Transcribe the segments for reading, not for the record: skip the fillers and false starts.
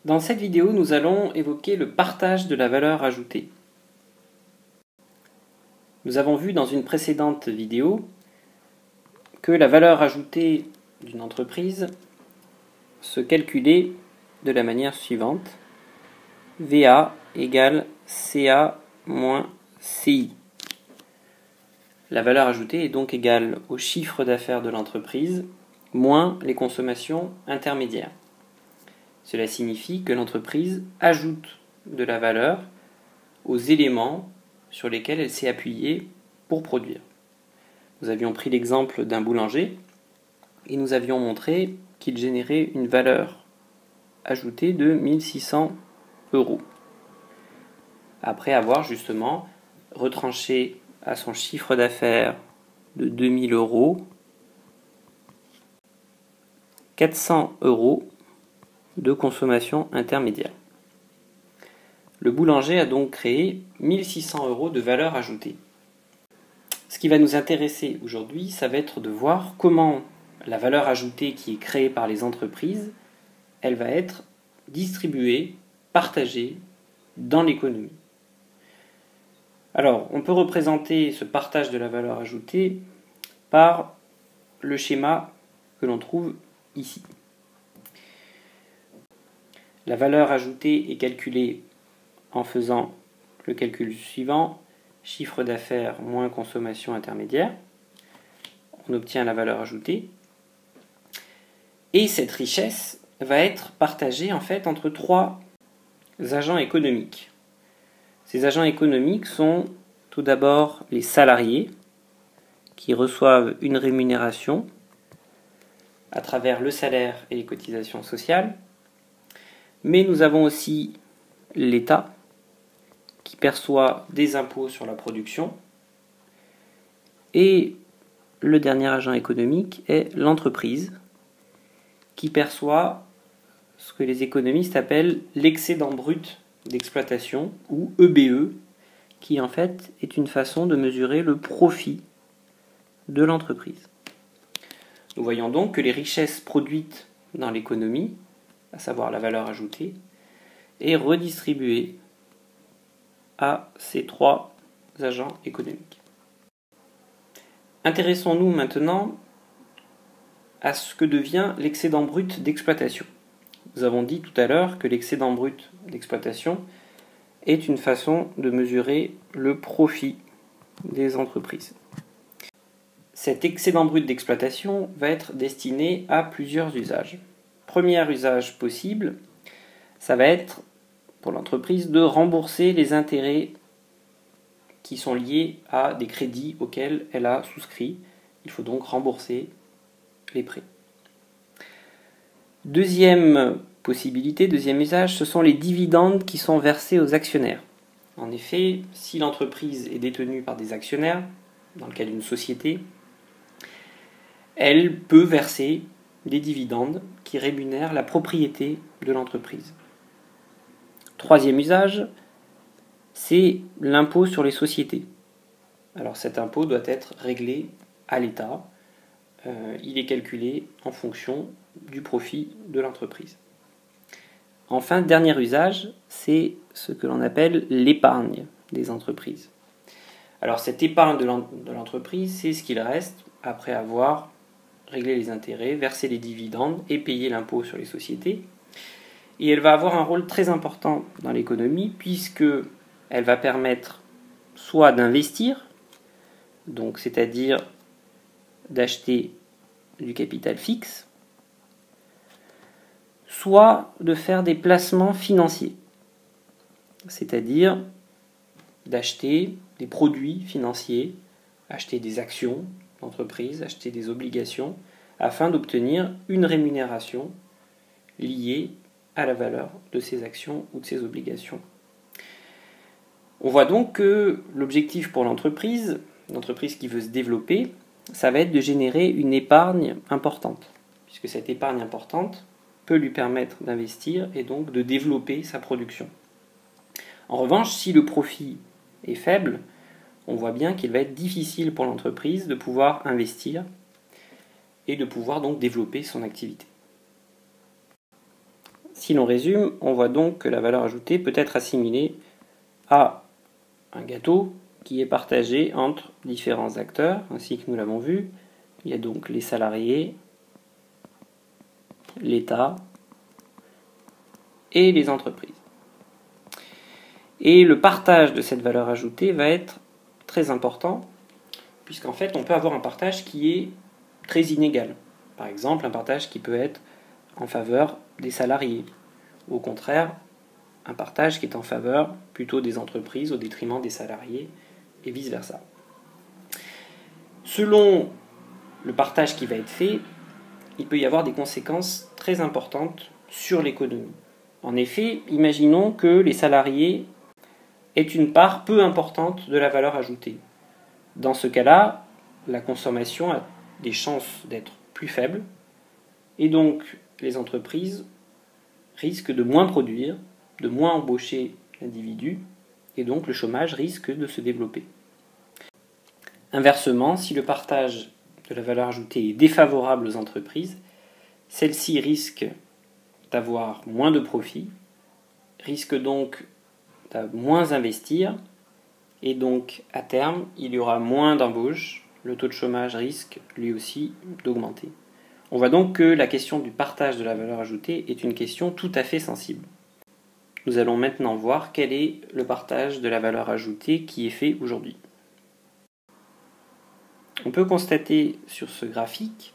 Dans cette vidéo, nous allons évoquer le partage de la valeur ajoutée. Nous avons vu dans une précédente vidéo que la valeur ajoutée d'une entreprise se calculait de la manière suivante. VA égale CA moins CI. La valeur ajoutée est donc égale au chiffre d'affaires de l'entreprise moins les consommations intermédiaires. Cela signifie que l'entreprise ajoute de la valeur aux éléments sur lesquels elle s'est appuyée pour produire. Nous avions pris l'exemple d'un boulanger et nous avions montré qu'il générait une valeur ajoutée de 1600 €. Après avoir justement retranché à son chiffre d'affaires de 2000 €, 400 € de consommation intermédiaire. Le boulanger a donc créé 1600 € de valeur ajoutée. Ce qui va nous intéresser aujourd'hui, ça va être de voir comment la valeur ajoutée qui est créée par les entreprises, elle va être distribuée, partagée dans l'économie. Alors, on peut représenter ce partage de la valeur ajoutée par le schéma que l'on trouve ici. La valeur ajoutée est calculée en faisant le calcul suivant, chiffre d'affaires moins consommation intermédiaire. On obtient la valeur ajoutée. Et cette richesse va être partagée en fait entre trois agents économiques. Ces agents économiques sont tout d'abord les salariés qui reçoivent une rémunération à travers le salaire et les cotisations sociales. Mais nous avons aussi l'État qui perçoit des impôts sur la production. Et le dernier agent économique est l'entreprise qui perçoit ce que les économistes appellent l'excédent brut d'exploitation ou EBE, qui en fait est une façon de mesurer le profit de l'entreprise. Nous voyons donc que les richesses produites dans l'économie, à savoir la valeur ajoutée, est redistribuée à ces trois agents économiques. Intéressons-nous maintenant à ce que devient l'excédent brut d'exploitation. Nous avons dit tout à l'heure que l'excédent brut d'exploitation est une façon de mesurer le profit des entreprises. Cet excédent brut d'exploitation va être destiné à plusieurs usages. Premier usage possible, ça va être pour l'entreprise de rembourser les intérêts qui sont liés à des crédits auxquels elle a souscrit. Il faut donc rembourser les prêts. Deuxième possibilité, deuxième usage, ce sont les dividendes qui sont versés aux actionnaires. En effet, si l'entreprise est détenue par des actionnaires, dans le cas d'une société, elle peut verser des dividendes qui rémunèrent la propriété de l'entreprise. Troisième usage, c'est l'impôt sur les sociétés. Alors cet impôt doit être réglé à l'État. Il est calculé en fonction du profit de l'entreprise. Enfin, dernier usage, c'est ce que l'on appelle l'épargne des entreprises. Alors cette épargne de l'entreprise, c'est ce qu'il reste après avoir réglé les intérêts, versé les dividendes et payé l'impôt sur les sociétés. Et elle va avoir un rôle très important dans l'économie puisque elle va permettre soit d'investir, donc c'est-à-dire d'acheter du capital fixe, soit de faire des placements financiers, c'est-à-dire d'acheter des produits financiers, acheter des actions d'entreprise, acheter des obligations, afin d'obtenir une rémunération liée à la valeur de ces actions ou de ces obligations. On voit donc que l'objectif pour l'entreprise qui veut se développer, ça va être de générer une épargne importante, puisque cette épargne importante peut lui permettre d'investir et donc de développer sa production. En revanche, si le profit est faible, on voit bien qu'il va être difficile pour l'entreprise de pouvoir investir et de pouvoir donc développer son activité. Si l'on résume, on voit donc que la valeur ajoutée peut être assimilée à un gâteau qui est partagé entre différents acteurs, ainsi que nous l'avons vu. Il y a donc les salariés, l'État et les entreprises. Et le partage de cette valeur ajoutée va être très important, puisqu'en fait on peut avoir un partage qui est très inégal. Par exemple, un partage qui peut être en faveur des salariés. Au contraire, un partage qui est en faveur plutôt des entreprises au détriment des salariés, et vice-versa. Selon le partage qui va être fait, il peut y avoir des conséquences très importantes sur l'économie. En effet, imaginons que les salariés aient une part peu importante de la valeur ajoutée. Dans ce cas-là, la consommation a des chances d'être plus faible, et donc les entreprises risquent de moins produire, de moins embaucher d'individus, et donc le chômage risque de se développer. Inversement, si le partage de la valeur ajoutée est défavorable aux entreprises, celles-ci risquent d'avoir moins de profits, risquent donc de moins investir, et donc à terme, il y aura moins d'embauches, le taux de chômage risque lui aussi d'augmenter. On voit donc que la question du partage de la valeur ajoutée est une question tout à fait sensible. Nous allons maintenant voir quel est le partage de la valeur ajoutée qui est fait aujourd'hui. On peut constater sur ce graphique,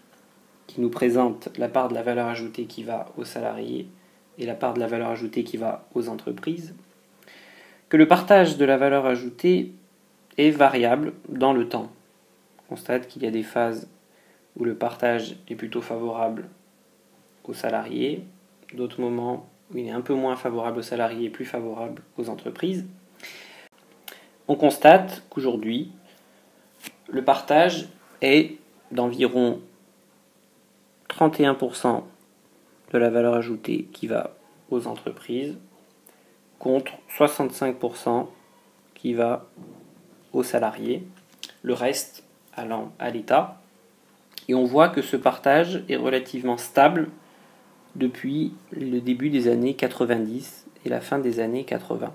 qui nous présente la part de la valeur ajoutée qui va aux salariés et la part de la valeur ajoutée qui va aux entreprises, que le partage de la valeur ajoutée est variable dans le temps. On constate qu'il y a des phases où le partage est plutôt favorable aux salariés, d'autres moments où il est un peu moins favorable aux salariés et plus favorable aux entreprises. On constate qu'aujourd'hui, le partage est d'environ 31% de la valeur ajoutée qui va aux entreprises contre 65% qui va aux salariés, le reste allant à l'État. Et on voit que ce partage est relativement stable depuis le début des années 90 et la fin des années 80.